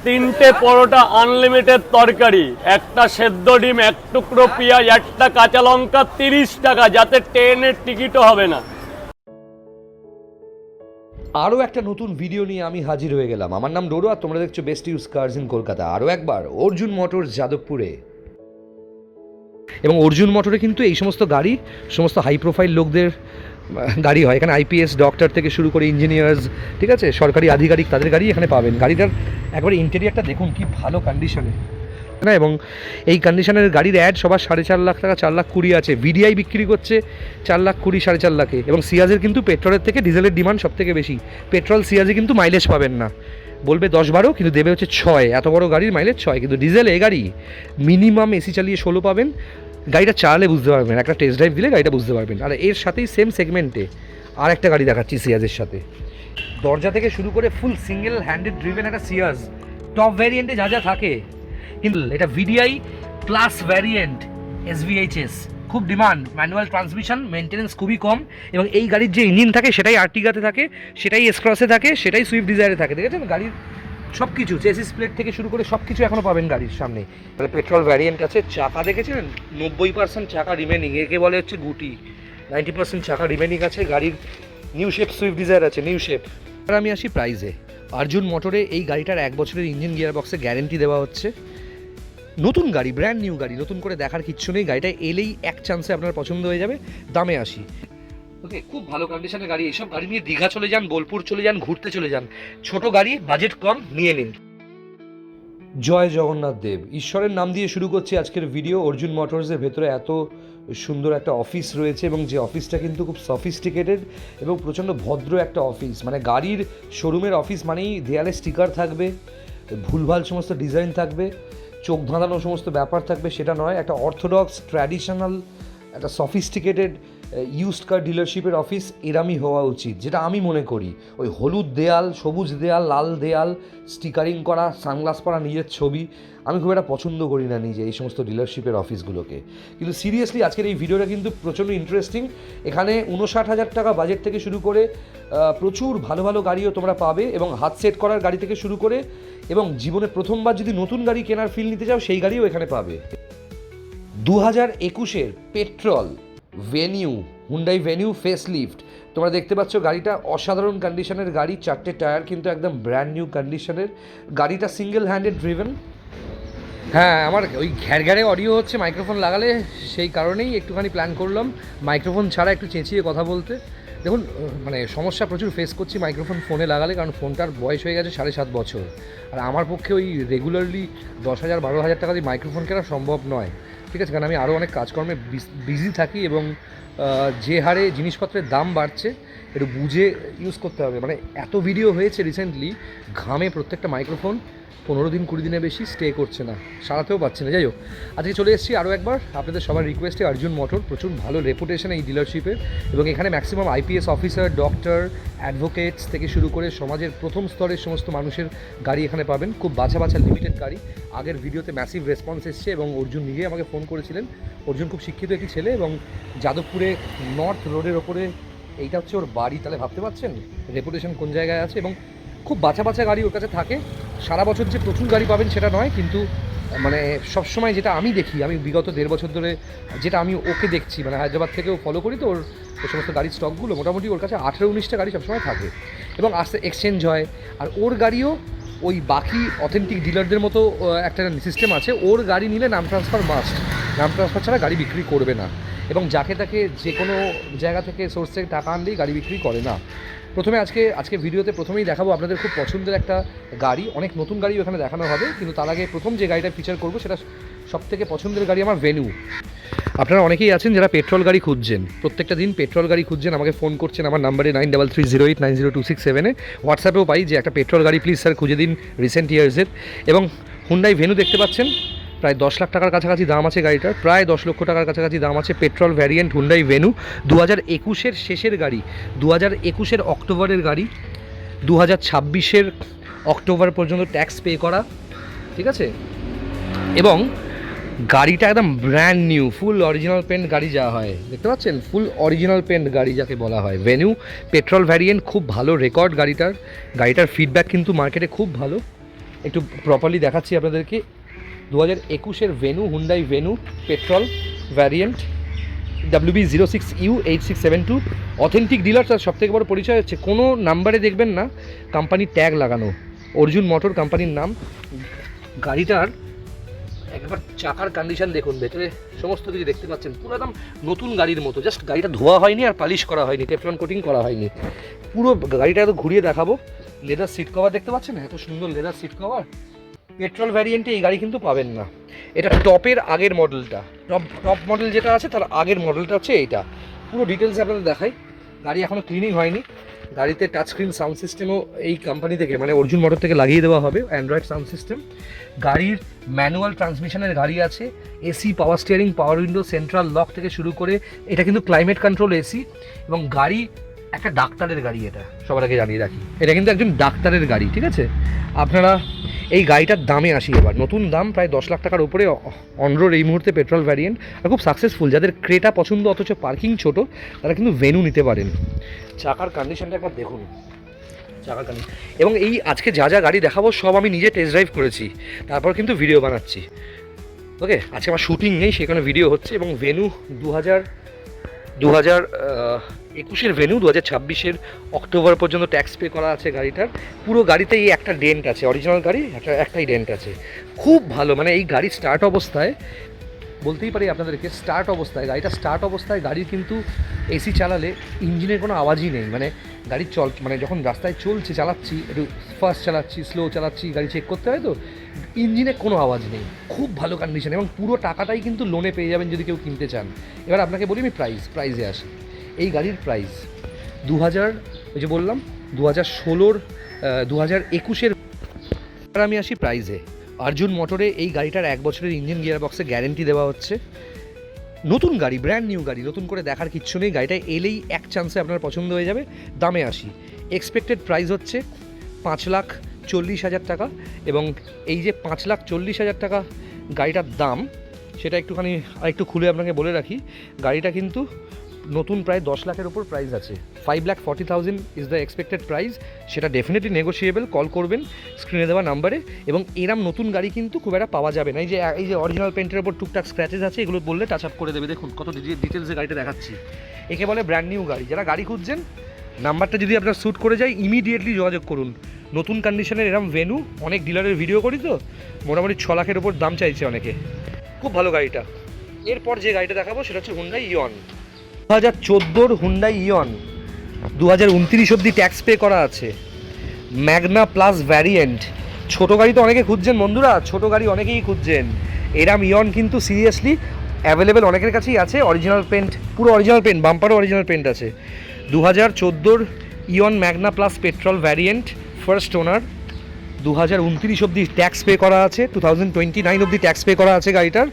3টে পরোটা আনলিমিটেড তরকারি, একটা সেদ্ধ ডিম, এক টুকরো পেঁয়াজ, একটা কাঁচা লঙ্কা, 30 টাকা, যাতে ট্রেনের টিকিটও হবে না। আরও একটা নতুন ভিডিও নিয়ে আমি হাজির হয়ে গেলাম। আমার নাম ডোরো আর তোমরা দেখছো best use cars in Kolkata. আরও একবার অর্জুন মোটরস যাদবপুরে। এবং অর্জুন মোটরে কিন্তু এই সমস্ত গাড়ি সমস্ত হাই প্রোফাইল লোকদের গাড়ি হয়। এখানে আইপিএস ডক্টর থেকে শুরু করে ইঞ্জিনিয়ার্স, ঠিক আছে, সরকারি আধিকারিক, তাদের গাড়ি এখানে পাবেন। গাড়িটার একবার ইন্টেরিয়ারটা দেখুন কি ভালো কন্ডিশনে না, এবং এই কন্ডিশনের গাড়ির অ্যাড সবার 4.5 লাখ টাকা, 4,20,000 আছে। ভিডিআই বিক্রি করছে 4,20,000, 4.5 লাখে। এবং সিয়াজের কিন্তু পেট্রোলের থেকে ডিজেলের ডিমান্ড সব থেকে বেশি। পেট্রোল সিয়াজে কিন্তু মাইলেজ পাবেন না, বলবে 10-12, কিন্তু দেবে হচ্ছে 6। এত বড় গাড়ির মাইলেজ 6, কিন্তু ডিজেল এ গাড়ি মিনিমাম এসি চালিয়ে 16 পাবেন। গাড়িটা চালালে বুঝতে পারবেন, একটা টেস্ট ড্রাইভ দিলে গাড়িটা বুঝতে পারবেন। আর এর সাথেই সেম সেগমেন্টে আর একটা গাড়ি দেখাচ্ছি সিয়াজের সাথে। দরজা থেকে শুরু করে ফুল সিঙ্গেল হ্যান্ডেড ড্রিভেন একটা সিয়াজ, টপ ভ্যারিয়েন্টে যা যা থাকে, কিন্তু এটা ভিডিআই প্লাস ভ্যারিয়েন্ট এসভিএইচএস, খুব ডিমান্ড। ম্যানুয়াল ট্রান্সমিশন, মেনটেন্যান্স খুবই কম। এবং এই গাড়ির যে ইঞ্জিন থাকে সেটাই আর্টিগাতে থাকে, সেটাই এসক্রসে থাকে, সেটাই সুইফট ডিজায়ারে থাকে। দেখেছেন গাড়ির সব কিছু, চেসিস প্লেট থেকে শুরু করে সব কিছু এখনও পাবেন গাড়ির সামনে। মানে পেট্রোল ভ্যারিয়েন্ট আছে। চাকা দেখেছেন 90% চাকা রিমেনিং, একে বলে হচ্ছে গুটি। 90% চাকা রিমেনিং আছে গাড়ির। নিউ শেপ সুইফট ডিজায়ার আছে, নিউ শেপ। আর আমি আসি প্রাইজে। অর্জুন মোটরে এই গাড়িটার 1 বছরের ইঞ্জিন গিয়ার বক্সে গ্যারেন্টি দেওয়া হচ্ছে। নতুন গাড়ি, ব্র্যান্ড নিউ গাড়ি, নতুন করে দেখার কিচ্ছু নেই। গাড়িটা এলেই এক চান্সে আপনার পছন্দ হয়ে যাবে। দামে আসি, ওকে, খুব ভালো কন্ডিশনের গাড়ি। এইসব গাড়ি নিয়ে দীঘা চলে যান, বোলপুর চলে যান, ঘুরতে চলে যান। ছোট গাড়ি, বাজেট কম, নিয়ে নিন। জয় জগন্নাথ দেব। ঈশ্বরের নাম দিয়ে শুরু করছি আজকের ভিডিও। অর্জুন মোটরসের ভেতরে এত সুন্দর একটা অফিস রয়েছে, এবং যে অফিসটা কিন্তু খুব সফিস্টিকেটেড এবং প্রচণ্ড ভদ্র একটা অফিস। মানে গাড়ির শোরুমের অফিস মানেই দেয়ালে স্টিকার থাকবে, ভুলভাল সমস্ত ডিজাইন থাকবে, চোখ ধাঁধানো সমস্ত ব্যাপার থাকবে, সেটা নয়। একটা অর্থোডক্স, ট্র্যাডিশনাল, একটা সফিস্টিকেটেড ইউজড কার ডিলারশিপের অফিস এরামই হওয়া উচিত, যেটা আমি মনে করি। ওই হলুদ দেয়াল, সবুজ দেয়াল, লাল দেয়াল, স্টিকারিং করা, সানগ্লাস পরা, নিজের ছবি, আমি খুব একটা পছন্দ করি না নিজে এই সমস্ত ডিলারশিপের অফিসগুলোকে। কিন্তু সিরিয়াসলি আজকের এই ভিডিওটা কিন্তু প্রচণ্ড ইন্টারেস্টিং। এখানে 59,000 টাকা বাজেট থেকে শুরু করে প্রচুর ভালো ভালো গাড়িও তোমরা পাবে, এবং হাত সেট করার গাড়ি থেকে শুরু করে, এবং জীবনে প্রথমবার যদি নতুন গাড়ি কেনার ফিল নিতে চাও সেই গাড়িও এখানে পাবে। 2021-এর petrol Venue, Hyundai Venue facelift তোমরা দেখতে পাচ্ছ। গাড়িটা অসাধারণ কন্ডিশনের গাড়ি, 4টে টায়ার কিন্তু একদম ব্র্যান্ড নিউ কন্ডিশনের। গাড়িটা সিঙ্গেল হ্যান্ডেড ড্রিভেন। হ্যাঁ, আমার ওই ঘ্যারঘ্যারে অডিও হচ্ছে মাইক্রোফোন লাগালে, সেই কারণেই একটুখানি প্ল্যান করলাম মাইক্রোফোন ছাড়া একটু চেঁচিয়ে কথা বলতে। দেখুন, মানে সমস্যা প্রচুর ফেস করছি মাইক্রোফোন ফোনে লাগালে, কারণ ফোনটার বয়স হয়ে গেছে 7.5 বছর। আর আমার পক্ষে ওই রেগুলারলি 10,000 12,000 টাকা দিয়ে মাইক্রোফোন কেনা সম্ভব নয়, ঠিক আছে, কারণ আমি আরও অনেক কাজকর্মে বিজি থাকি। এবং যে হারে জিনিসপত্রের দাম বাড়ছে, একটু বুঝে ইউজ করতে হবে। মানে এত ভিডিও হয়েছে রিসেন্টলি, ঘামে প্রত্যেকটা মাইক্রোফোন 15 দিন 20 দিনের বেশি স্টে করছে না, সারাতেও পারছে না। যাই হোক, আজকে চলে এসেছি আরও একবার আপনাদের সবার রিকোয়েস্টে অর্জুন মোটর। প্রচুর ভালো রেপুটেশন এই ডিলারশিপের, এবং এখানে maximum IPS officer, doctor, advocates থেকে শুরু করে সমাজের প্রথম স্তরের সমস্ত মানুষের গাড়ি এখানে পাবেন। খুব বাছা বাছা লিমিটেড গাড়ি। আগের ভিডিওতে ম্যাসিভ রেসপন্স এসছে, এবং অর্জুন নিজে আমাকে ফোন করেছিলেন। অর্জুন খুব শিক্ষিত একটি ছেলে, এবং যাদবপুরে নর্থ রোডের ওপরে এইটা হচ্ছে ওর বাড়ি। তাহলে ভাবতে পারছেন রেপুটেশন কোন জায়গায় আছে। এবং খুব বাছা বাছা গাড়ি ওর কাছে থাকে। সারা বছর যে প্রচুর গাড়ি পাবেন সেটা নয়, কিন্তু মানে সবসময় যেটা আমি দেখি, আমি বিগত 1.5 বছর ধরে যেটা আমি ওকে দেখছি, মানে হায়দ্রাবাদ থেকেও ফলো করি, তো ওর সমস্ত গাড়ির স্টকগুলো মোটামুটি ওর কাছে 18-19টা গাড়ি সবসময় থাকে, এবং আস্তে এক্সচেঞ্জ হয়। আর ওর গাড়িও ওই বাকি অথেন্টিক ডিলারদের মতো একটা সিস্টেম আছে। ওর গাড়ি নিলে নাম ট্রান্সফার মাস্ট, নাম ট্রান্সফার ছাড়া গাড়ি বিক্রি করবে না। এবং যাকে তাকে যে কোনো জায়গা থেকে সোর্স থেকে টাকা আনলেই গাড়ি বিক্রি করে না। প্রথমে আজকে ভিডিওতে প্রথমেই দেখাবো আপনাদের খুব পছন্দের একটা গাড়ি। অনেক নতুন গাড়িও এখানে দেখানো হবে, কিন্তু তার আগে প্রথম যে গাড়িটা ফিচার করবো সেটা সবথেকে পছন্দের গাড়ি আমার ভেনিউ। আপনারা অনেকেই আছেন যারা পেট্রোল গাড়ি খুঁজছেন, প্রত্যেকটা দিন পেট্রোল গাড়ি খুঁজছেন, আমাকে ফোন করছেন আমার নাম্বারে 9330890267-এ। হোয়াটসঅ্যাপেও পাই যে একটা পেট্রোল গাড়ি প্লিজ স্যার খুঁজে দিন রিসেন্ট ইয়ার্সের। এবং হুন্ডাই ভেনু দেখতে পাচ্ছেন, প্রায় 10 লাখ টাকার কাছাকাছি দাম আছে গাড়িটার, প্রায় 10 লক্ষ টাকার কাছাকাছি দাম আছে। পেট্রোল ভ্যারিয়েন্ট হুন্ডাই ভেনু, 2021-এর শেষের গাড়ি, 2021-এর অক্টোবরের গাড়ি, 2026-এর অক্টোবর পর্যন্ত ট্যাক্স পে করা, ঠিক আছে। এবং গাড়িটা একদম brand new, full original paint গাড়ি যা হয়, দেখতে পাচ্ছেন, ফুল অরিজিনাল পেন্ট গাড়ি যাকে বলা হয়। ভেনু পেট্রোল ভ্যারিয়েন্ট, খুব ভালো রেকর্ড গাড়িটার ফিডব্যাক কিন্তু মার্কেটে খুব ভালো। একটু প্রপারলি দেখাচ্ছি আপনাদেরকে। 2021-এর Venue, Hyundai Venue petrol variant, WB06U8672, authentic dealer. তার সবথেকে বড় পরিচয় হচ্ছে কোনো নাম্বারে দেখবেন না কোম্পানির ট্যাগ লাগানো, অর্জুন মোটর কোম্পানির নাম। গাড়িটার একবার চাকার কন্ডিশন দেখুন, ভেতরে সমস্ত কিছু দেখতে পাচ্ছেন পুরো একদম নতুন গাড়ির মতো। জাস্ট গাড়িটা ধোয়া হয়নি আর পালিশ করা হয়নি, টেফলন কোটিং করা হয়নি। পুরো গাড়িটা এত ঘুরিয়ে দেখাবো। লেদার সিট কভার দেখতে পাচ্ছেন, এত সুন্দর লেদার সিট কভার। পেট্রোল ভ্যারিয়েন্টে এই গাড়ি কিন্তু পাবেন না, এটা টপের আগের মডেলটা। টপ মডেল যেটা আছে তার আগের মডেলটা হচ্ছে এইটা। পুরো ডিটেলস আপনাদের দেখাই। গাড়ি এখনও ক্লিনিং হয়নি। গাড়িতে টাচ স্ক্রিন সাউন্ড সিস্টেমও এই কোম্পানি থেকে মানে অর্জুন মোটর থেকে লাগিয়ে দেওয়া হবে, অ্যান্ড্রয়েড সাউন্ড সিস্টেম। গাড়ির ম্যানুয়াল ট্রান্সমিশনের গাড়ি আছে, এসি, পাওয়ার স্টিয়ারিং, পাওয়ার উইন্ডো, সেন্ট্রাল লক থেকে শুরু করে এটা কিন্তু ক্লাইমেট কন্ট্রোল এসি। এবং গাড়ি একটা ডাক্তারের গাড়ি, এটা সবার আগে জানিয়ে রাখি, এটা কিন্তু একজন ডাক্তারের গাড়ি, ঠিক আছে। আপনারা এই গাড়িটার দামে আসি এবার, নতুন দাম প্রায় 10 লাখ টাকার উপরে অনরোড এই মুহূর্তে পেট্রোল ভ্যারিয়েন্ট। আর খুব সাকসেসফুল, যাদের ক্রেটা পছন্দ অথচ পার্কিং ছোট, তারা কিন্তু ভেনু নিতে পারেন। চাকার কন্ডিশনটা একবার দেখুন, চাকার কন্ডিশন। এবং এই আজকে যা যা গাড়ি দেখাবো সব আমি নিজে টেস্ট ড্রাইভ করেছি, তারপর কিন্তু ভিডিও বানাচ্ছি। ওকে, আজকে আমার শুটিং নেই, সেখানে ভিডিও হচ্ছে। এবং ভেনু 2021-এর ভেনু 2026-এর অক্টোবর পর্যন্ত ট্যাক্স পে করা আছে গাড়িটার। পুরো গাড়িতেই একটা ডেন্ট আছে, অরিজিনাল গাড়ি একটাই ডেন্ট আছে। খুব ভালো, মানে এই গাড়ি স্টার্ট অবস্থায় বলতেই পারি আপনাদেরকে, গাড়িটা স্টার্ট অবস্থায় গাড়ির কিন্তু এসি চালালে ইঞ্জিনের কোনো আওয়াজই নেই। মানে গাড়ি মানে যখন রাস্তায় চালাচ্ছি, একটু ফাস্ট চালাচ্ছি, স্লো চালাচ্ছি, গাড়ি চেক করতে হয় তো, ইঞ্জিনে কোনো আওয়াজ নেই। খুব ভালো কন্ডিশন। এবং পুরো টাকাটাই কিন্তু লোনে পেয়ে যাবেন যদি কেউ কিনতে চান। এবার আপনাকে বলি আমি প্রাইজে আসি। এই গাড়ির প্রাইস 2021-এর আমি আসি প্রাইজে। অর্জুন মোটরে এই গাড়িটার 1 বছরের ইঞ্জিন গিয়ার বক্সে গ্যারেন্টি দেওয়া হচ্ছে। নতুন গাড়ি, ব্র্যান্ড নিউ গাড়ি, নতুন করে দেখার কিচ্ছু নেই। গাড়িটা এলেই এক চান্সে আপনার পছন্দ হয়ে যাবে। দামে আসি, এক্সপেক্টেড প্রাইস হচ্ছে 5,40,000 টাকা। এবং এই যে 5,40,000 টাকা গাড়িটার দাম, সেটা একটুখানি আরেকটু খুলে আপনাকে বলে রাখি। গাড়িটা কিন্তু নতুন প্রায় 10 লাখের ওপর প্রাইস আছে। 5,40,000 ইজ দ্য এক্সপেক্টেড প্রাইস। সেটা ডেফিনেটলি নেগোশিয়েবল, কল করবেন স্ক্রিনে দেওয়া নাম্বারে। এবং এরম নতুন গাড়ি কিন্তু খুব একটা পাওয়া যাবে না। এই যে অরিজিনাল পেন্টের ওপর টুকটাক স্ক্র্যাচেস আছে, এগুলো বললে টাচ আপ করে দেবে। দেখুন কত ডিটেলসে গাড়িটা দেখাচ্ছি। একে বলে ব্র্যান্ড নিউ গাড়ি। যারা গাড়ি খুঁজছেন, নাম্বারটা যদি আপনার শ্যুট করে যায়, ইমিডিয়েটলি যোগাযোগ করুন। নতুন কন্ডিশনের এরম ভেনু, অনেক ডিলারের ভিডিও করি তো, মোটামুটি 6 লাখের ওপর দাম চাইছে অনেকে। খুব ভালো গাড়িটা। এরপর যে গাড়িটা দেখাবো সেটা হচ্ছে হুন্ডাই ইয়ন। 2014-র হুন্ডাই ইয়ন, 2029 অবধি ট্যাক্স পে করা আছে। Magna plus variant. ছোটো গাড়ি তো অনেকে খুঁজছেন বন্ধুরা, ছোটো গাড়ি অনেকেই খুঁজছেন। এরম ইয়ন কিন্তু সিরিয়াসলি অ্যাভেলেবেল অনেকের কাছেই আছে। অরিজিনাল পেন্ট, পুরো অরিজিনাল পেন্ট, বাম্পারও অরিজিনাল পেন্ট আছে। 2014-র Eon Magna plus petrol variant, first owner. 2029 অবধি ট্যাক্স পে করা আছে, 2029 অবধি ট্যাক্স পে করা আছে গাড়িটার।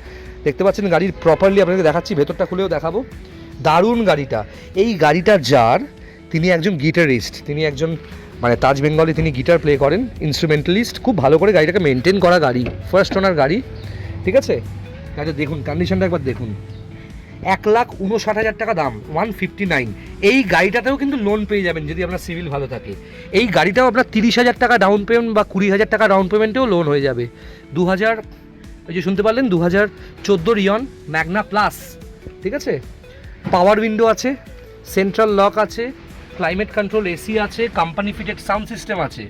দেখতে পাচ্ছেন গাড়ির প্রপারলি আপনাকে দেখাচ্ছি, ভেতরটা খুলেও দেখাবো। দারুণ গাড়িটা। এই গাড়িটা যার, তিনি একজন গিটারিস্ট, তিনি একজন মানে তাজ বেঙ্গলে তিনি গিটার প্লে করেন, ইনস্ট্রুমেন্টালিস্ট। খুব ভালো করে গাড়িটাকে মেনটেন করা গাড়ি, ফার্স্ট ওনার গাড়ি, ঠিক আছে। গাড়িটা দেখুন, কন্ডিশনটা একবার দেখুন। 1,59,000 টাকা দাম, 159। এই গাড়িটাতেও কিন্তু লোন পেয়ে যাবেন যদি আপনার সিভিল ভালো থাকে। এই গাড়িটাও আপনার 30,000 টাকা ডাউন পেমেন্ট বা 20,000 টাকা ডাউন পেমেন্টেও লোন হয়ে যাবে। 2000, ওই যে শুনতে পারলেন, 2014-র ইয়ন ম্যাগনা প্লাস, ঠিক আছে। পাওয়ার উইন্ডো আছে, সেন্ট্রাল লক আছে, ক্লাইমেট কন্ট্রোল এসি আছে, কোম্পানি ফিটেড সাউন্ড সিস্টেম আছে,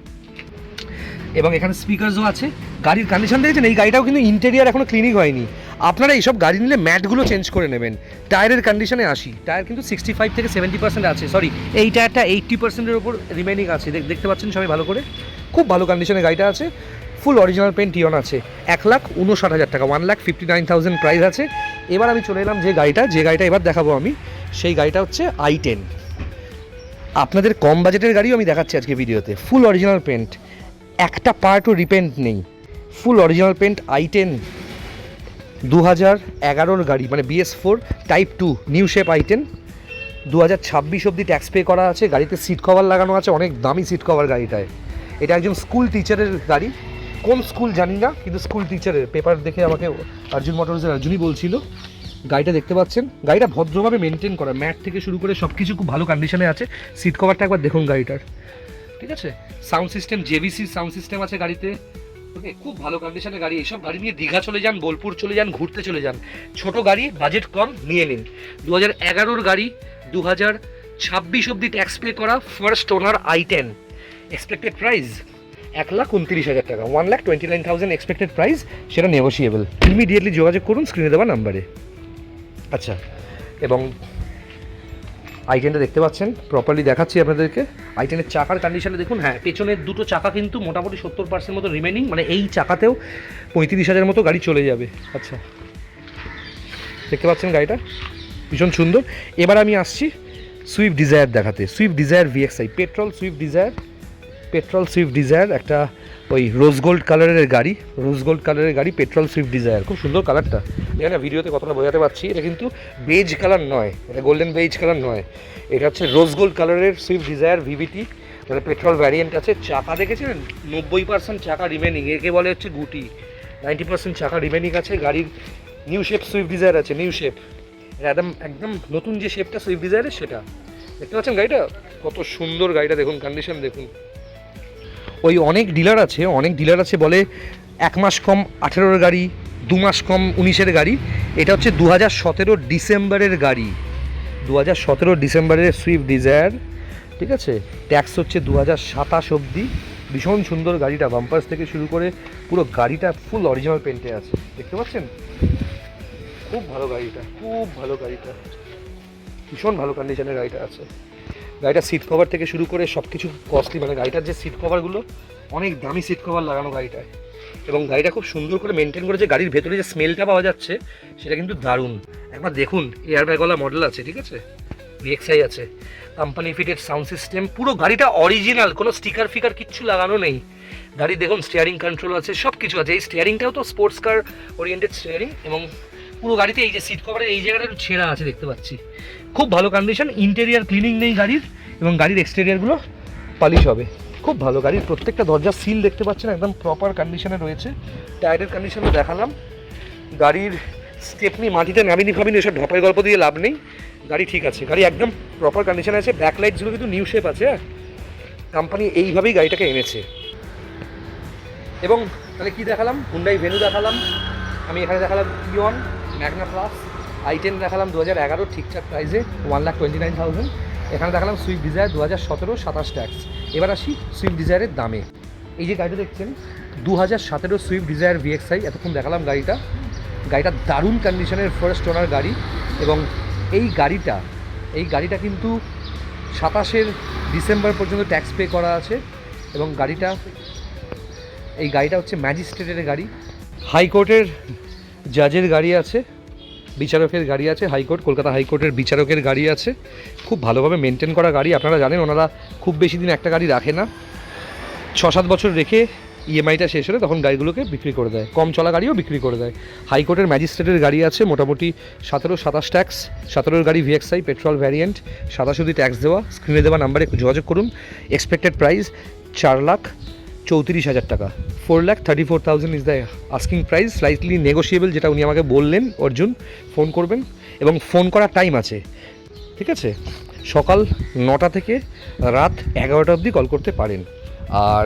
এবং এখানে স্পিকারসও আছে। গাড়ির কন্ডিশন দেখেছেন। এই গাড়িটাও কিন্তু ইন্টেরিয়ার এখনও ক্লিনিং হয়নি। আপনারা এইসব গাড়ি নিলে ম্যাটগুলো চেঞ্জ করে নেবেন। টায়ারের কন্ডিশনে আসি। টায়ার কিন্তু 65 থেকে 70% আছে, সরি এই টায়ারটা 80%-এর ওপর রিমেনিং আছে। দেখতে পাচ্ছেন সবাই ভালো করে। খুব ভালো কন্ডিশনে গাড়িটা আছে। ফুল অরিজিনাল পেন্ট ইয়ন আছে। 1,59,000 টাকা, 1,59,000 প্রাইস আছে। এবার আমি চলে এলাম যে গাড়িটা এবার দেখাবো আমি, সেই গাড়িটা হচ্ছে i10। আপনাদের কম বাজেটের গাড়িও আমি দেখাচ্ছি আজকে ভিডিওতে। ফুল অরিজিনাল পেন্ট, একটা পার্টও রিপেন্ট নেই, ফুল অরিজিনাল পেন্ট। i10 2011-র গাড়ি, মানে BS4 type 2 new shape i10। 2026 অবধি ট্যাক্স পে করা আছে। গাড়িতে সিট কভার লাগানো আছে, অনেক দামি সিট কভার গাড়িটায়। এটা একজন স্কুল টিচারের গাড়ি, কোন স্কুল জানি না, কিন্তু স্কুল টিচারের। পেপার দেখে আমাকে অর্জুন মোটরসের অর্জুনই বলছিল। গাড়িটা দেখতে পাচ্ছেন, গাড়িটা ভদ্রভাবে মেনটেন করা, ম্যাট থেকে শুরু করে সব কিছু খুব ভালো কন্ডিশনে আছে। সিট কভারটা একবার দেখুন গাড়িটার, ঠিক আছে। Sound system, JVC sound system আছে গাড়িতে। ওকে, খুব ভালো কন্ডিশনের গাড়ি। এইসব গাড়ি নিয়ে দীঘা চলে যান, বোলপুর চলে যান, ঘুরতে চলে যান। ছোট গাড়ি, বাজেট কম, নিয়ে নিন। 2011 গাড়ি, 2026 অব্দি ট্যাক্স পে করা, first owner i10। Expected price 1,29,000 টাকা, 1,29,000 এক্সপেক্টেড প্রাইস, সেটা নেগোসিয়েবল। ইমিডিয়েটলি যোগাযোগ করুন স্ক্রিনে দেওয়া নাম্বারে। আচ্ছা, এবং i10টা দেখতে পাচ্ছেন, প্রপারলি দেখাচ্ছি আপনাদেরকে। i10-এর চাকার কন্ডিশনে দেখুন, হ্যাঁ পেছনের দুটো চাকা কিন্তু মোটামুটি 70% মতো রিমেনিং, মানে এই চাকাতেও 35,000 মতো গাড়ি চলে যাবে। আচ্ছা, দেখতে পাচ্ছেন গাড়িটা ভীষণ সুন্দর। এবার আমি আসছি সুইফট ডিজায়ার দেখাতে। Swift Dzire VXI, petrol Swift Dzire, একটা ওই রোজ গোল্ড কালারের গাড়ি, পেট্রোল সুইফট ডিজায়ার। খুব সুন্দর কালারটা, দেখেন না ভিডিওতে কতটা বোঝাতে পারছি। এটা কিন্তু বেজ কালার নয়, এটা গোল্ডেন বেজ কালার নয়, এটা হচ্ছে রোজ গোল্ড কালারের সুইফট ডিজায়ার VVT, মানে পেট্রোল ভ্যারিয়েন্ট আছে। চাকা দেখেছেন 90% চাকা রিমেনিং, একে বলে হচ্ছে গুটি। 90% চাকা রিমেনিং আছে। গাড়ির নিউ শেপ সুইফট ডিজায়ার আছে, নিউ শেপ, একদম নতুন যে শেপটা সুইফট ডিজায়ারের সেটা। দেখতে পাচ্ছেন গাড়িটা কত সুন্দর, গাড়িটা দেখুন, কন্ডিশন দেখুন। ওই অনেক ডিলার আছে বলে 1 মাস কম 18-এর গাড়ি, 2 মাস কম 19-এর গাড়ি। এটা হচ্ছে 2017 ডিসেম্বরের গাড়ি, 2017 ডিসেম্বরের সুইফট ডিজায়ার, ঠিক আছে। ট্যাক্স হচ্ছে 2027 অবধি। ভীষণ সুন্দর গাড়িটা, বাম্পার্স থেকে শুরু করে পুরো গাড়িটা ফুল অরিজিনাল পেন্টে আছে, দেখতে পাচ্ছেন। খুব ভালো গাড়িটা, ভীষণ ভালো কন্ডিশনের গাড়িটা আছে। গাড়িটার সিট কভার থেকে শুরু করে সব কিছু কস্টলি, মানে গাড়িটার যে সিট কভারগুলো অনেক দামি সিট কভার লাগানো গাড়িটায়, এবং গাড়িটা খুব সুন্দর করে মেনটেন করে। যে গাড়ির ভেতরে যে স্মেলটা পাওয়া যাচ্ছে সেটা কিন্তু দারুণ। একবার দেখুন, এয়ার ব্যাগওয়ালা মডেল আছে, ঠিক আছে, VXI আছে, কোম্পানি ফিটেড সাউন্ড সিস্টেম, পুরো গাড়িটা অরিজিনাল, কোনো স্টিকার ফিকার কিচ্ছু লাগানো নেই। গাড়ি দেখুন, স্টিয়ারিং কন্ট্রোল আছে, সব কিছু আছে। এই স্টিয়ারিংটাও তো স্পোর্টস কার ওরিয়েন্টেড স্টিয়ারিং, এবং পুরো গাড়িতে এই যে সিট কভারের এই জায়গাটা একটু ছেঁড়া আছে, দেখতে পাচ্ছি। খুব ভালো কন্ডিশন, ইন্টেরিয়ার ক্লিনিং নেই গাড়ির, এবং গাড়ির এক্সটেরিয়ারগুলো পালিশ হবে। খুব ভালো, গাড়ির প্রত্যেকটা দরজা সিল দেখতে পাচ্ছেন, একদম প্রপার কন্ডিশনে রয়েছে। টায়ারের কন্ডিশনও দেখালাম। গাড়ির স্টেপনি মাটিতে নামিনি এসব ঢপের গল্প দিয়ে লাভ নেই, গাড়ি ঠিক আছে, গাড়ি একদম প্রপার কন্ডিশনে আছে। ব্যাকলাইটসগুলো কিন্তু নিউ শেপ আছে, হ্যাঁ, কোম্পানি এইভাবেই গাড়িটাকে এনেছে। এবং তাহলে কী দেখালাম, হুন্ডাই ভেনু দেখালাম, আমি এখানে দেখালাম ইয়ন, ম্যাগনা প্লাস, i10 দেখালাম 2011 ঠিকঠাক প্রাইসে 1,29,000। এখানে দেখালাম সুইফট ডিজায়ার 2017 27 ট্যাক্স। এবার আসি সুইফট ডিজায়ারের দামে। এই যে গাড়িটা দেখছেন 2017 সুইফট ডিজায়ার VXI, এতক্ষণ দেখালাম গাড়িটা দারুণ কন্ডিশনের ফার্স্ট ওনার গাড়ি। এবং এই গাড়িটা কিন্তু 27 ডিসেম্বর পর্যন্ত ট্যাক্স পে করা আছে। এবং এই গাড়িটা হচ্ছে ম্যাজিস্ট্রেটের গাড়ি, হাইকোর্টের জাজের গাড়ি আছে, বিচারকের গাড়ি আছে, কলকাতা হাইকোর্টের বিচারকের গাড়ি আছে। খুব ভালোভাবে মেনটেন করা গাড়ি। আপনারা জানেন ওনারা খুব বেশি দিন একটা গাড়ি রাখে না, 6-7 বছর রেখে ইএমআইটা শেষ হলে তখন গাড়িগুলোকে বিক্রি করে দেয়, কম চলা গাড়িও বিক্রি করে দেয়। হাইকোর্টের ম্যাজিস্ট্রেটের গাড়ি আছে, মোটামুটি 17-27 ট্যাক্স, 17-এর গাড়ি VXI পেট্রোল ভ্যারিয়েন্ট, 27 ট্যাক্স দেওয়া। স্ক্রিনে দেওয়া নাম্বারে যোগাযোগ করুন। এক্সপেক্টেড প্রাইস 4,34,000 টাকা, 4,34,000 is the asking price, slightly negotiable, যেটা উনি আমাকে বললেন। অর্জুন, ফোন করবেন, এবং ফোন করার টাইম আছে, ঠিক আছে, সকাল 9টা থেকে রাত 11টা অবধি কল করতে পারেন। আর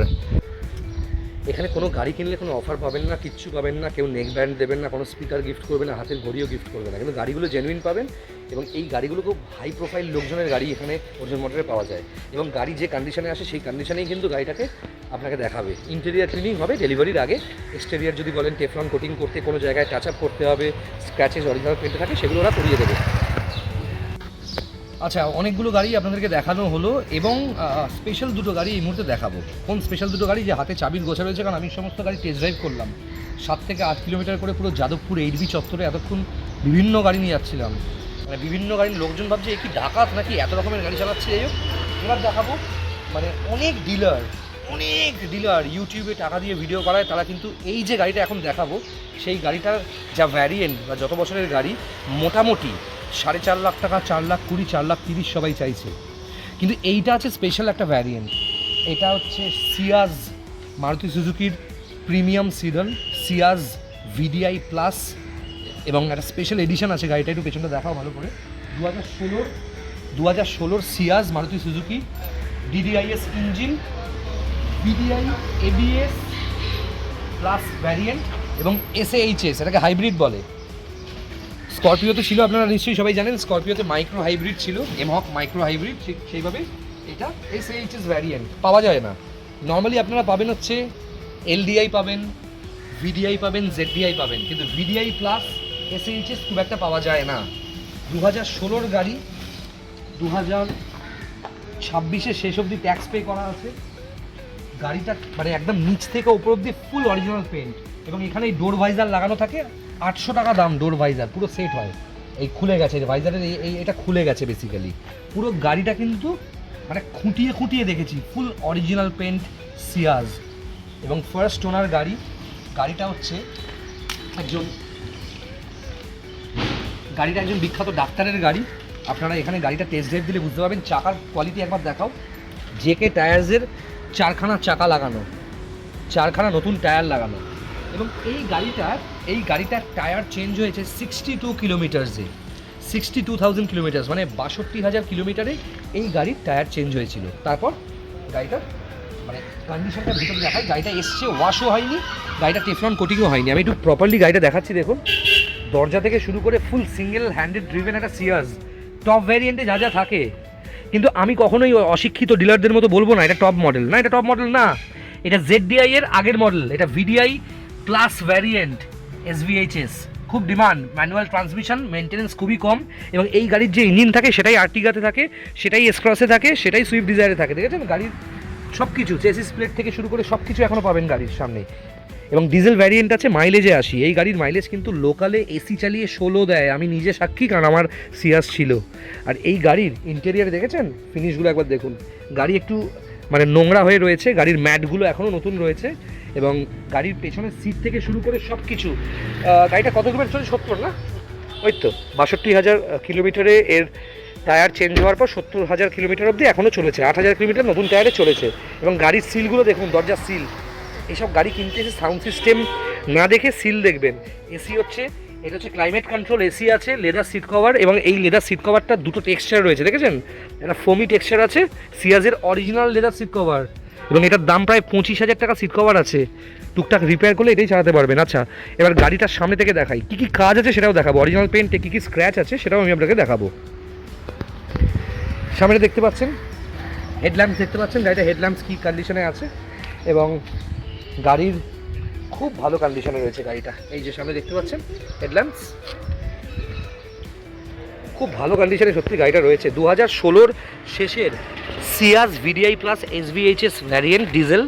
এখানে কোনো গাড়ি কিনলে কোনো অফার পাবেন না, কিচ্ছু পাবেন না, কেউ নেক ব্যান্ড দেবেন না, কোনো স্পিকার গিফট করবে না, হাতের ঘড়িও গিফট করবে না, কিন্তু গাড়িগুলো জেনুইন পাবেন। এবং এই গাড়িগুলো খুব হাই প্রোফাইল লোকজনের গাড়ি এখানে অর্জুন মোটরে পাওয়া যায়। এবং গাড়ি যে কন্ডিশনে আসে সেই কন্ডিশনেই কিন্তু গাড়িটাকে আপনাকে দেখাবে। ইন্টেরিয়ার ক্লিনিং হবে ডেলিভারির আগে। এক্সটেরিয়ার যদি বলেন টেফলন কোটিং করতে, কোনো জায়গায় টাচ আপ করতে হবে, স্ক্র্যাচেস অরিজিনাল পেন্টে থাকে, সেগুলো ওরা করিয়ে দেবে। আচ্ছা, অনেকগুলো গাড়ি আপনাদেরকে দেখানো হলো, এবং স্পেশাল দুটো গাড়ি এই মুহূর্তে দেখাবো। কোন স্পেশাল দুটো গাড়ি? যে হাতে চাবির গোছা রয়েছে, কারণ আমি সমস্ত গাড়ি টেস্ট ড্রাইভ করলাম। 7 থেকে 8 কিলোমিটার করে পুরো যাদবপুর 8B চত্বরে এতক্ষণ বিভিন্ন গাড়ি নিয়ে যাচ্ছিলাম। মানে বিভিন্ন গাড়ির লোকজন ভাবছে এই কি ডাকাত নাকি, এত রকমের গাড়ি চালাচ্ছে। যাই হোক, এবার দেখাবো, মানে অনেক ডিলার ইউটিউবে টাকা দিয়ে ভিডিও করায়, তারা কিন্তু এই যে গাড়িটা এখন দেখাবো, সেই গাড়িটার যা ভ্যারিয়েন্ট বা যত বছরের গাড়ি, মোটামুটি 4.5 লাখ টাকা, 4,20,000, 4,30,000 সবাই চাইছে। কিন্তু এইটা আছে স্পেশাল একটা ভ্যারিয়েন্ট। এটা হচ্ছে সিয়াজ, মারুতি সুজুকির premium sedan, Ciaz VDI plus, এবং একটা স্পেশাল এডিশন আছে গাড়িটা, একটু পেছনটা দেখাও ভালো করে। 2016 সিয়াজ Maruti Suzuki, DDIS engine, VDI ABS, plus variant এবং SAHS, এটাকে হাইব্রিড বলে। স্করপিওতে ছিল, আপনারা নিশ্চয়ই সবাই জানেন, স্করপিওতে মাইক্রো হাইব্রিড ছিল, এমহক মাইক্রো হাইব্রিড, ঠিক সেইভাবে এটা SAHS ভ্যারিয়েন্ট পাওয়া যায় না। নর্মালি আপনারা পাবেন হচ্ছে LDI পাবেন, VDI পাবেন, ZDI পাবেন, কিন্তু VDI প্লাস SAHS খুব একটা পাওয়া যায় না। 2016 গাড়ি, 2026 শেষ অবধি ট্যাক্স পে করা আছে। গাড়িটা মানে একদম নিচ থেকে উপর অবধি ফুল অরিজিনাল পেন্ট, এবং এখানে এই ডোর ভাইজার লাগানো থাকে, 800 টাকা দাম ডোর ভাইজার, পুরো সেট হয়। এই খুলে গেছে ভাইজারের, এটা খুলে গেছে বেসিক্যালি। পুরো গাড়িটা কিন্তু মানে খুঁটিয়ে খুঁটিয়ে দেখেছি, ফুল অরিজিনাল পেন্ট সিয়াজ, এবং ফার্স্ট ওনার গাড়ি। গাড়িটা হচ্ছে গাড়িটা একজন বিখ্যাত ডাক্তারের গাড়ি। আপনারা এখানে গাড়িটা টেস্ট ড্রাইভ দিলে বুঝতে পারবেন। চাকার কোয়ালিটি একবার দেখাও। JK টায়ার্সের 4খানা চাকা লাগানো, 4খানা নতুন টায়ার লাগানো, এবং এই গাড়িটার টায়ার চেঞ্জ হয়েছে 62 কিলোমিটার্সে, 62,000 কিলোমিটার্স, মানে 62,000 কিলোমিটারে এই গাড়ির টায়ার চেঞ্জ হয়েছিল। তারপর গাড়িটার মানে কন্ডিশনটা ভিতরে দেখায়, গাড়িটা এসছে, ওয়াশও হয়নি, গাড়িটা টেফলন কোটিংও হয়নি। আমি একটু প্রপারলি গাড়িটা দেখাচ্ছি, দেখুন। দরজা থেকে শুরু করে ফুল সিঙ্গেল হ্যান্ডেড ড্রিভেন একটা সিয়াজ, টপ ভ্যারিয়েন্টে যা যা থাকে। কিন্তু আমি কখনোই অশিক্ষিত ডিলারদের মতো বলবো না এটা টপ মডেল না, এটা টপ মডেল না, এটা ZDI এর আগের মডেল, এটা VDI প্লাস ভ্যারিয়েন্ট SVHS, খুব ডিমান্ড, ম্যানুয়াল ট্রান্সমিশন, মেনটেন্যান্স খুবই কম, এবং এই গাড়ির যে ইঞ্জিন থাকে সেটাই আর্টিগাতে থাকে, সেটাই এসক্রসে থাকে, সেটাই সুইফট ডিজায়ারে থাকে। দেখেছেন গাড়ির সব কিছু, চেসিস প্লেট থেকে শুরু করে সব কিছু এখনও পাবেন গাড়ির সামনে। এবং ডিজেল ভ্যারিয়েন্ট আছে, মাইলেজে আসি। এই গাড়ির মাইলেজ কিন্তু লোকালে AC চালিয়ে 16 দেয়, আমি নিজে সাক্ষী, কারণ আমার সিয়াস ছিল। আর এই গাড়ির ইন্টেরিয়ারে দেখেছেন ফিনিশগুলো একবার দেখুন। গাড়ি একটু মানে নোংরা হয়ে রয়েছে, গাড়ির ম্যাটগুলো এখনও নতুন রয়েছে, এবং গাড়ির পেছনের সিট থেকে শুরু করে সব কিছু। গাড়িটা কত কিলোমিটার চলে? 70 না, ওই তো 62,000 কিলোমিটারে এর টায়ার চেঞ্জ হওয়ার পর 70,000 কিলোমিটার অবধি এখনও চলেছে, 8,000 কিলোমিটার নতুন টায়ারে চলেছে। এবং গাড়ির সিলগুলো দেখুন, দরজার সিল, এইসব গাড়ি কিনতে এসে সাউন্ড সিস্টেম না দেখে সিল দেখবেন। এসি হচ্ছে, এটা হচ্ছে ক্লাইমেট কন্ট্রোল এসি আছে, লেদার সিট কভার, এবং এই লেদার সিট কভারটা দুটো টেক্সচার রয়েছে, দেখেছেন? একটা ফোমি টেক্সচার আছে, সিয়াজের অরিজিনাল লেদার সিট কভার, এবং এটার দাম প্রায় 25,000 টাকা সিট কভার আছে। টুকটাক রিপেয়ার করলে এটাই চালাতে পারবেন। আচ্ছা, এবার গাড়িটার সামনে থেকে দেখাই, কী কী কাজ আছে সেটাও দেখাবো, অরিজিনাল পেন্টে কী কী স্ক্র্যাচ আছে সেটাও আমি আপনাকে দেখাবো। সামনে দেখতে পাচ্ছেন হেডল্যাম্পস, দেখতে পাচ্ছেন গাড়িটা হেডল্যাম্পস কী কন্ডিশনে আছে, এবং গাড়ির খুব ভালো কন্ডিশনে রয়েছে গাড়িটা। এই যে সামনে দেখতে পাচ্ছেন হেডল্যাম্পস, খুব ভালো কন্ডিশনে সত্যি গাড়িটা রয়েছে। 2016 শেষের সিয়াজ VDI plus SVHS variant diesel,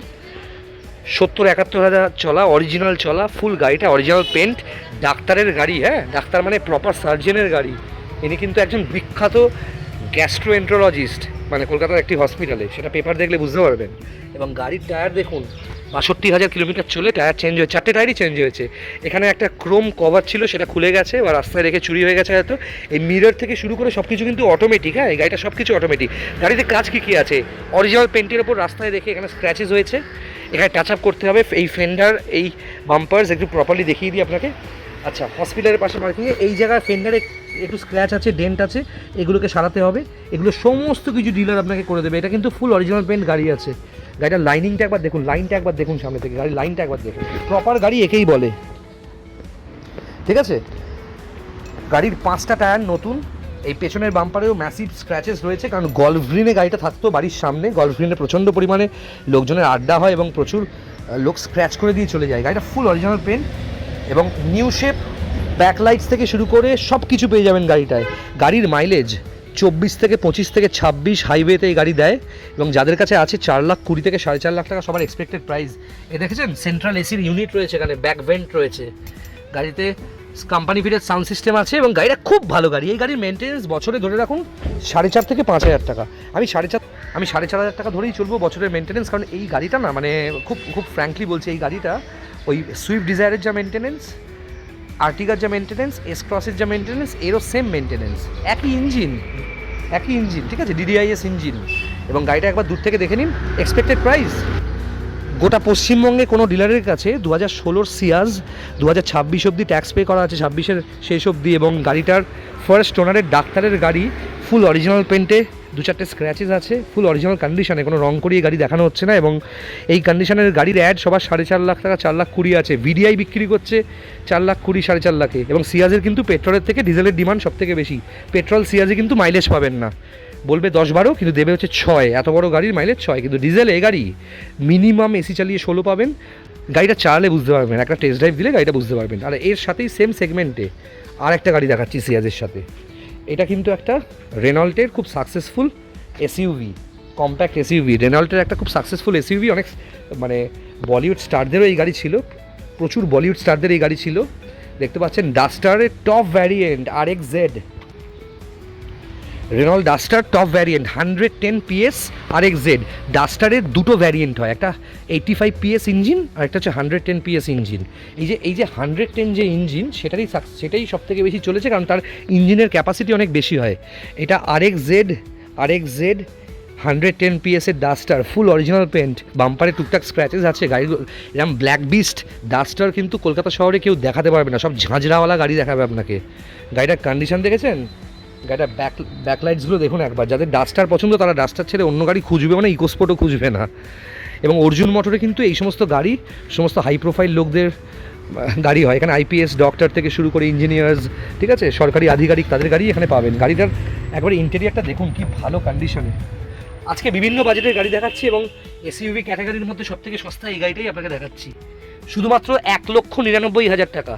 70-71 হাজার চলা, অরিজিনাল চলা, ফুল গাড়িটা অরিজিনাল পেন্ট, ডাক্তারের গাড়ি। হ্যাঁ, ডাক্তার মানে প্রপার সার্জেনের গাড়ি। ইনি কিন্তু একজন বিখ্যাত গ্যাস্ট্রোএন্টারোলজিস্ট, মানে কলকাতার একটি হসপিটালে, সেটা পেপার দেখলে বুঝতে পারবেন। এবং গাড়ির টায়ার দেখুন, 62,000 কিলোমিটার চলে টায়ার চেঞ্জ হয়েছে, 4টে টায়ারই চেঞ্জ হয়েছে। এখানে একটা ক্রোম কভার ছিল, সেটা খুলে গেছে বা রাস্তায় রেখে চুরি হয়ে গেছে হয়তো। এই মিরর থেকে শুরু করে সব কিছু কিন্তু অটোমেটিক। হ্যাঁ, এই গাড়িটা সব কিছু অটোমেটিক। গাড়িতে কাজ কী কী আছে? অরিজিনাল পেন্টের ওপর রাস্তায় রেখে এখানে স্ক্র্যাচেস হয়েছে, এখানে টাচ আপ করতে হবে। এই ফেন্ডার, এই বাম্পার্স একটু প্রপারলি দেখিয়ে দিই আপনাকে। আচ্ছা, হসপিটালের পাশে পার্কিংয়ে এই জায়গায় ফেন্ডারে একটু স্ক্র্যাচ আছে, ডেন্ট আছে, এগুলোকে সারাতে হবে। এগুলো সমস্ত কিছু ডিলার আপনাকে করে দেবে। এটা কিন্তু ফুল অরিজিনাল পেন্ট গাড়ি আছে। গাড়িটার লাইনিংটা একবার দেখুন, লাইনটা একবার দেখুন সামনে থেকে, গাড়ির লাইনটা একবার দেখুন। প্রপার গাড়ি একেই বলে, ঠিক আছে? গাড়ির 5টা টায়ার নতুন। এই পেছনের বাম্পারেও ম্যাসিভ স্ক্র্যাচেস রয়েছে, কারণ গল্ফ গ্রিনে গাড়িটা থাকতো বাড়ির সামনে। গল্ফ গ্রিনে প্রচণ্ড পরিমাণে লোকজনের আড্ডা হয় এবং প্রচুর লোক স্ক্র্যাচ করে দিয়ে চলে যায়। গাড়িটা ফুল অরিজিনাল পেন্ট এবং নিউ শেপ, ব্যাকলাইটস থেকে শুরু করে সব কিছু পেয়ে যাবেন গাড়িটায়। গাড়ির মাইলেজ 24 থেকে 25 থেকে 26 হাইওয়েতে এই গাড়ি দেয়, এবং যাদের কাছে আছে 4,20,000 থেকে 4.5 লাখ টাকা সবার এক্সপেক্টেড প্রাইস। এ দেখেছেন সেন্ট্রাল এসির ইউনিট রয়েছে, এখানে ব্যাক ভেন্ট রয়েছে, গাড়িতে কোম্পানি ফিটেড সাউন্ড সিস্টেম আছে, এবং গাড়িটা খুব ভালো গাড়ি। এই গাড়ির মেনটেন্যান্স বছরে ধরে রাখুন 4.5 থেকে 5,000 টাকা। আমি 4,500 টাকা ধরেই চলবো বছরের মেনটেন্যান্স, কারণ এই গাড়িটা না, মানে খুব ফ্র্যাঙ্কলি বলছি, এই গাড়িটা ওই সুইফট ডিজায়ারের যা মেনটেন্যান্স, আর্টিগার যা মেনটেন্যান্স, এস ক্রসের যা মেনটেন্যান্স, এরও সেম মেনটেন্যান্স, একই ইঞ্জিন, ঠিক আছে, DDIS ইঞ্জিন। এবং গাড়িটা একবার দূর থেকে দেখে নিন। এক্সপেক্টেড প্রাইস গোটা পশ্চিমবঙ্গে কোনো ডিলারের কাছে 2016 সিয়াজ 2026 অবধি ট্যাক্স পে করা আছে, 26-এর শেষ অবধি, এবং গাড়িটার ফার্স্ট ওনারের ডাক্তারের গাড়ি, ফুল অরিজিনাল পেন্টে 2-4টে স্ক্র্যাচেস আছে, ফুল অরিজিনাল কন্ডিশনে, কোনো রং করিয়ে গাড়ি দেখানো হচ্ছে না। এবং এই কন্ডিশনের গাড়ির অ্যাড সবার 4.5 লাখ টাকা, 4,20,000 আছে। VDI বিক্রি করছে 4,20,000, 4.5 লাখে। এবং সিয়াজের কিন্তু পেট্রোলের থেকে ডিজেলের ডিমান্ড সব থেকে বেশি। পেট্রোল সিয়াজে কিন্তু মাইলেজ পাবেন না, বলবে 10-12 কিন্তু দেবে হচ্ছে 6। এত বড় গাড়ির মাইলেজ 6, কিন্তু ডিজেল এই গাড়ি মিনিমাম এসি চালিয়ে 16 পাবেন। গাড়িটা চালালে বুঝতে পারবেন, একটা টেস্ট ড্রাইভ দিলে গাড়িটা বুঝতে পারবেন। আর এর সাথেই সেম সেগমেন্টে আর একটা গাড়ি দেখাচ্ছি সিয়াজের সাথে। এটা কিন্তু একটা রেনল্টের খুব সাকসেসফুল এসইউভি, কম্প্যাক্ট এসইউভি। রেনল্টের একটা খুব সাকসেসফুল এসইউভি, অনেক মানে বলিউড স্টারদেরও এই গাড়ি ছিল, প্রচুর বলিউড স্টারদের এই গাড়ি ছিল। দেখতে পাচ্ছেন ডাস্টারের top variant RXZ, Renault Duster top variant 110 PS RXZ। ডাস্টারের দুটো ভ্যারিয়েন্ট হয়, একটা 85 PS ইঞ্জিন আর একটা হচ্ছে 110 PS ইঞ্জিন। এই যে 110 যে ইঞ্জিন সেটাই সব থেকে বেশি চলেছে, কারণ তার ইঞ্জিনের ক্যাপাসিটি অনেক বেশি হয়। এটা RXZ 110 PS এর ডাস্টার, ফুল অরিজিনাল পেন্ট, বাম্পারে টুকটাক স্ক্র্যাচেস আছে। গাড়ির এরকম ব্ল্যাক বিস্ট ডাস্টার কিন্তু কলকাতা শহরে কেউ দেখাতে পারবে না, সব ঝাঁঝরাওয়ালা গাড়ি দেখাবে আপনাকে। গাড়িটার কন্ডিশন দেখেছেন? গাড়িটার ব্যাকলাইটসগুলো দেখুন একবার। যাদের ডাস্টার পছন্দ তারা ডাস্টার ছেড়ে অন্য গাড়ি খুঁজবে, মানে ইকোস্পোর্টও খুঁজবে না। এবং অর্জুন মোটরে কিন্তু এই সমস্ত গাড়ি সমস্ত হাই প্রোফাইল লোকদের গাড়ি হয়। এখানে IPS ডক্টর থেকে শুরু করে ইঞ্জিনিয়ার্স, ঠিক আছে, সরকারি আধিকারিক, তাদের গাড়ি এখানে পাবেন। গাড়িটার একবারে ইন্টেরিয়ারটা দেখুন কি ভালো কন্ডিশনে। আজকে বিভিন্ন বাজেটের গাড়ি দেখাচ্ছি এবং এসইউভি ক্যাটাগরির মধ্যে সবথেকে সস্তা এই গাড়িটাই আপনাকে দেখাচ্ছি, শুধুমাত্র 1,99,000 টাকা।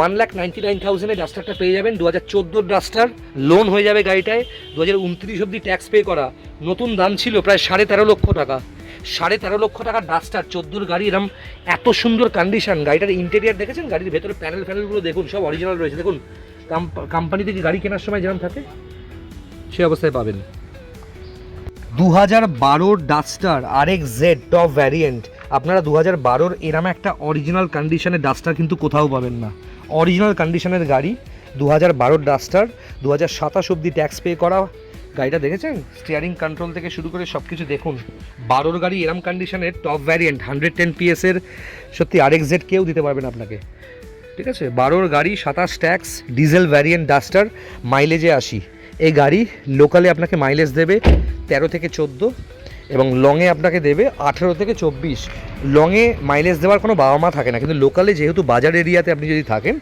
1,99,000 ডাস্টারটা পেয়ে যাবেন। 2014 ডাস্টার, লোন হয়ে যাবে গাড়িটায়। 2029 অবধি ট্যাক্স পে করা। নতুন দাম ছিল প্রায় 13.5 লক্ষ টাকা। 13.5 লক্ষ টাকার ডাস্টার, 14 গাড়ি, এরম এত সুন্দর কন্ডিশন। গাড়িটার ইন্টেরিয়ার দেখেছেন? গাড়ির ভেতরে প্যানেলগুলো দেখুন, সব অরিজিনাল রয়েছে। দেখুন কোম্পানি থেকে গাড়ি কেনার সময় যেরকম থাকে সে অবস্থায় পাবেন। 2012 ডাস্টার RXZ টপ ভ্যারিয়েন্ট। আপনারা 2012 এরম একটা অরিজিনাল কন্ডিশনের ডাস্টার কিন্তু কোথাও পাবেন না। অরিজিনাল কন্ডিশনের গাড়ি 2012 ডাস্টার, 2027 অবধি ট্যাক্স পে করা। গাড়িটা দেখেছেন? স্টিয়ারিং কন্ট্রোল থেকে শুরু করে সব কিছু দেখুন। 12 গাড়ি এরম কন্ডিশনের টপ ভ্যারিয়েন্ট 110 PS এর, সত্যি RXZ কেউ দিতে পারবেন আপনাকে, ঠিক আছে। 12 গাড়ি, 27 ট্যাক্স, ডিজেল ভ্যারিয়েন্ট ডাস্টার, মাইলেজে 80। এই গাড়ি লোকালে আপনাকে মাইলেজ দেবে 13 থেকে 14 এবং লংয়ে আপনাকে দেবে 18 থেকে 24। লংয়ে মাইলেজ দেওয়ার কোনো বাবা মা থাকে না, কিন্তু লোকালে যেহেতু বাজার এরিয়াতে আপনি যদি থাকেন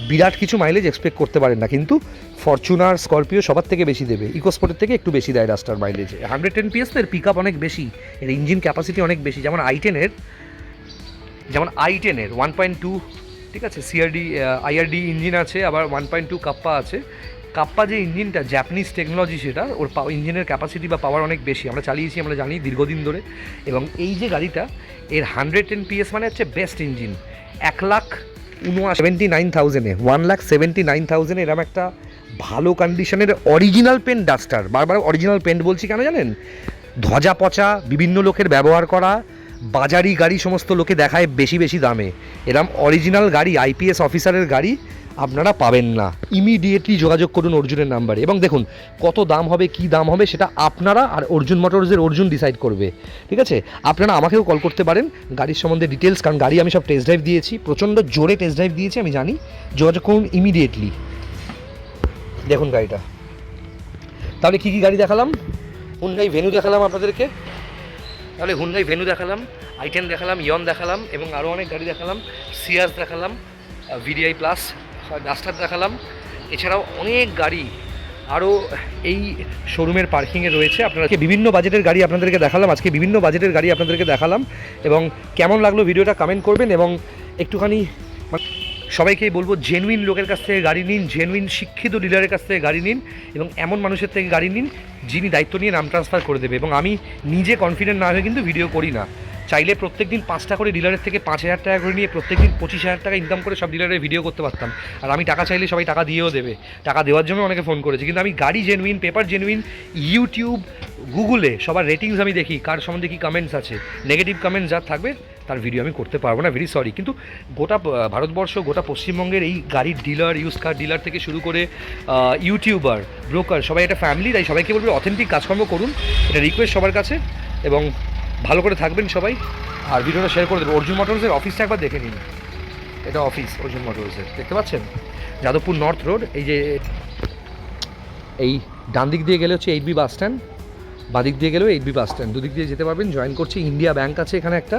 বিরাট কিছু মাইলেজ এক্সপেক্ট করতে পারেন না। কিন্তু ফরচুনার, স্করপিও সবার থেকে বেশি দেবে, ইকোস্পোর্টের থেকে একটু বেশি দেয় ডাস্টার মাইলেজে। 110 PS এর পিক আপ অনেক বেশি, এর ইঞ্জিন ক্যাপাসিটি অনেক বেশি। যেমন i10-এর 1.2, ঠিক আছে, IRD ইঞ্জিন আছে, আবার 1.2 কাপ্পা আছে। কাপ্পা যে ইঞ্জিনটা জাপানিজ টেকনোলজি, সেটা ওর ইঞ্জিনের ক্যাপাসিটি বা পাওয়ার অনেক বেশি। আমরা চালিয়েছি, আমরা জানি দীর্ঘদিন ধরে। এবং এই যে গাড়িটা, এর 110 PS মানে হচ্ছে বেস্ট ইঞ্জিন। 1,79,000-এ 1,79,000-এ এরকম একটা ভালো কন্ডিশনের অরিজিনাল পেন্ট ডাস্টার। বারবার অরিজিনাল পেন্ট বলছি কেন জানেন? ধজা পচা, বিভিন্ন লোকের ব্যবহার করা বাজারি গাড়ি সমস্ত লোকে দেখায় বেশি বেশি দামে। এরকম অরিজিনাল গাড়ি, IPS অফিসারের গাড়ি আপনারা পাবেন না। ইমিডিয়েটলি যোগাযোগ করুন অর্জুনের নাম্বারে। এবং দেখুন কত দাম হবে, কি দাম হবে, সেটা আপনারা আর অর্জুন মোটরসের অর্জুন ডিসাইড করবে, ঠিক আছে। আপনারা আমাকেও কল করতে পারেন গাড়ির সম্বন্ধে ডিটেলস, কারণ গাড়ি আমি সব টেস্ট ড্রাইভ দিয়েছি, প্রচণ্ড জোরে টেস্ট ড্রাইভ দিয়েছি, আমি জানি। যোগাযোগ করুন ইমিডিয়েটলি। দেখুন গাড়িটা। তাহলে কী কী গাড়ি দেখালাম? হুন্ডাই ভেনু দেখালাম আপনাদেরকে, তাহলে হুন্ডাই ভেনু দেখালাম, i10 দেখালাম, ইয়ন দেখালাম, এবং আরও অনেক গাড়ি দেখালাম। সিয়াজ দেখালাম, VDI প্লাস ডাস্টার দেখালাম। এছাড়াও অনেক গাড়ি আরও এই শোরুমের পার্কিংয়ে রয়েছে। আপনাদেরকে বিভিন্ন বাজেটের গাড়ি আপনাদেরকে দেখালাম, আজকে বিভিন্ন বাজেটের গাড়ি আপনাদেরকে দেখালাম। এবং কেমন লাগলো ভিডিওটা কমেন্ট করবেন। এবং একটুখানি সবাইকেই বলবো, জেনুইন লোকের কাছ থেকে গাড়ি নিন, জেনুইন শিক্ষিত ডিলারের কাছ থেকে গাড়ি নিন, এবং এমন মানুষের থেকে গাড়ি নিন যিনি দায়িত্ব নিয়ে নাম ট্রান্সফার করে দেবে। এবং আমি নিজে কনফিডেন্ট না হয়ে কিন্তু ভিডিও করি না। চাইলে প্রত্যেক দিন 5টা করে ডিলারের থেকে 5,000 টাকা করে নিয়ে প্রত্যেক দিন 25,000 টাকা ইনকাম করে সব ডিলারের ভিডিও করতে পারতাম। আর আমি টাকা চাইলে সবাই টাকা দিয়েও দেবে, টাকা দেওয়ার জন্য অনেকে ফোন করেছে। কিন্তু আমি গাড়ি জেনুইন, পেপার জেনুইন, ইউটিউব, গুগলে সবার রেটিংস আমি দেখি, কার সম্বন্ধে কী কমেন্টস আছে। নেগেটিভ কমেন্টস যা থাকবে তার ভিডিও আমি করতে পারবো না, ভেরি সরি। কিন্তু গোটা ভারতবর্ষ, গোটা পশ্চিমবঙ্গের এই গাড়ির ডিলার, ইউজ কার ডিলার থেকে শুরু করে ইউটিউবার, ব্রোকার, সবাই একটা ফ্যামিলি। তাই সবাইকে বলবে অথেন্টিক কাজকর্ম করুন, এটা রিকোয়েস্ট সবার কাছে। এবং ভালো করে থাকবেন সবাই, আর ভিডিওটা শেয়ার করে দেবো। অর্জুন মোটরসের অফিসটা একবার দেখে নিন, এটা অফিস অর্জুন মোটরসের, দেখতে পাচ্ছেন, যাদবপুর নর্থ রোড। এই যে এই ডান দিক দিয়ে গেলে হচ্ছে 8B বাস স্ট্যান্ড, বাদিক দিয়ে গেলেও 8B বাস স্ট্যান্ড, দুদিক দিয়ে যেতে পারবেন। জয়েন করছি ইন্ডিয়া ব্যাংক আছে এখানে একটা,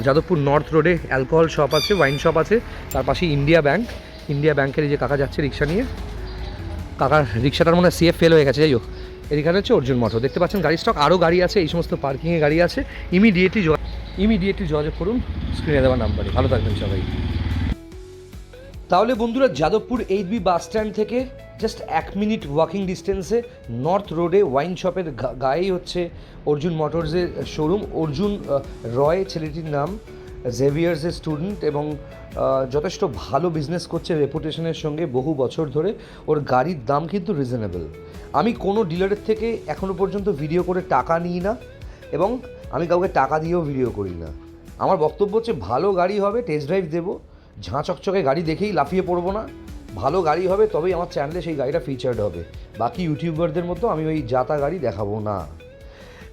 যাদবপুর নর্থ রোডে অ্যালকোহল শপ আছে, ওয়াইন শপ আছে, তার পাশে ইন্ডিয়া ব্যাংক। ইন্ডিয়া ব্যাংকের এই যে কাকা যাচ্ছে রিক্সা নিয়ে, কাকার রিক্সাটার মনে হয় CF ফেল হয়ে গেছে, যাই হোক। এখানে হচ্ছে অর্জুন মঠও, দেখতে পাচ্ছেন গাড়ি স্টক, আরও গাড়ি আছে, এই সমস্ত পার্কিংয়ে গাড়ি আছে। ইমিডিয়েটলি যোগাযোগ করুন স্ক্রিনে দেওয়া নাম্বারে। ভালো থাকবেন সবাই। তাহলে বন্ধুরা, যাদবপুর 8B বাস স্ট্যান্ড থেকে জাস্ট 1 মিনিট ওয়াকিং ডিস্টেন্সে নর্থ রোডে ওয়াইন শপের গায়েই হচ্ছে অর্জুন মোটরসের শোরুম। অর্জুন রয় ছেলেটির নাম, জেভিয়ার্সের স্টুডেন্ট এবং যথেষ্ট ভালো বিজনেস করছে রেপুটেশনের সঙ্গে বহু বছর ধরে। ওর গাড়ির দাম কিন্তু রিজনেবল। আমি কোনো ডিলারের থেকে এখনও পর্যন্ত ভিডিও করে টাকা নিই না এবং আমি কাউকে টাকা দিয়েও ভিডিও করি না। আমার বক্তব্য হচ্ছে ভালো গাড়ি হবে, টেস্ট ড্রাইভ দেবো, ঝাঁ চকচকে গাড়ি দেখেই লাফিয়ে পড়বো না। ভালো গাড়ি হবে তবেই আমার চ্যানেলে সেই গাড়িটা ফিচার্ড হবে। বাকি ইউটিউবারদের মতো আমি ওই জাতা গাড়ি দেখাবো না।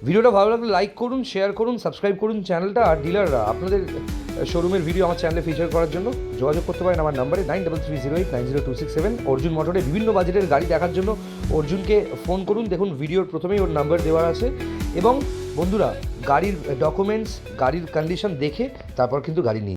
ভিডিওটা ভালো লাগলে লাইক করুন, শেয়ার করুন, সাবস্ক্রাইব করুন চ্যানেলটা। আর ডিলাররা আপনাদের শোরুমের ভিডিও আমার চ্যানেলে ফিচার করার জন্য যোগাযোগ করতে পারেন আমার নাম্বারে 9330890267। অর্জুন মোটরে বিভিন্ন বাজেটের গাড়ি দেখার জন্য অর্জুনকে ফোন করুন। দেখুন ভিডিওর প্রথমেই ওর নাম্বার দেওয়া আছে। এবং বন্ধুরা, গাড়ির ডকুমেন্টস, গাড়ির কন্ডিশন দেখে তারপর কিন্তু গাড়ি নিন।